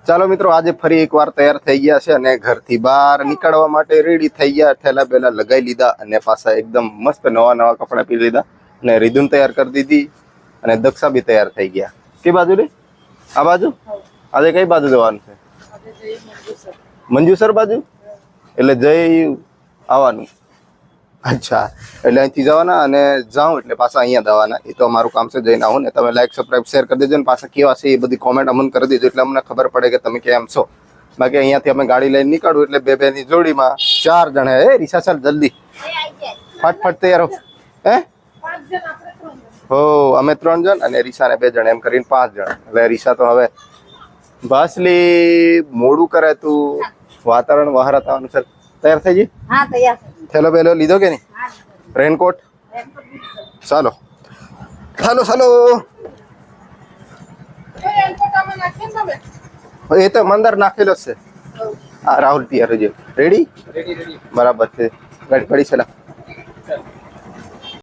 ચાલો મિત્રો, આજે ફરી એકવાર તૈયાર થઈ ગયા છે અને ઘરથી બહાર નીકળવા માટે રેડી થઈ ગયા. ઠેલા બેલા લગાવી લીધા અને પાછા એકદમ મસ્ત નવા નવા કપડા પહેરી લીધા અને રીધુન તૈયાર કરી દીધી અને દક્ષા બી તૈયાર થઈ ગયા. કઈ બાજુ રે? આ બાજુ? આજે કઈ બાજુ જવાનું છે? મંજુસર બાજુ? એટલે જઈ આવવાનું. અચ્છા, એટલે અહીંથી જવાના અને જાઉં એટલે પાછા અહીંયા જવાના. એ તો અમારું કામ છે, જઈને આવું ને. તમે લાઈક સબસ્ક્રાઈબ શેર કરી દેજો ને પાછા કેવા છે એ બધી કોમેન્ટ અમને કરી દેજો, એટલે અમને ખબર પડે કે તમે કેમ છો. બાકી અહીંયાથી અમે ગાડી લઈને નીકળવું એટલે બે ની જોડીમાં 4 જણા. હે રીસા, ચાલ જલ્દી ફટફટ તૈયાર હો. હે હો, અમે 3 જણ અને રીસા ને 2 જણ, એમ કરીને 5 જણ. એટલે રીસા તો હવે ભાસલી મોડું કરે, તું વાતાવરણ બહાર થવાનું છે. તૈયાર થઈ જઈ? હા તૈયાર. થેલો બેલો લીધો કે નહીં? રેનકોટ? ચાલો ચાલો ચાલો. એ તો મંદર નાખેલો છે. હા રાહુલ તૈયાર છે. રેડી? બરાબર છે. ગાડી પડી છે.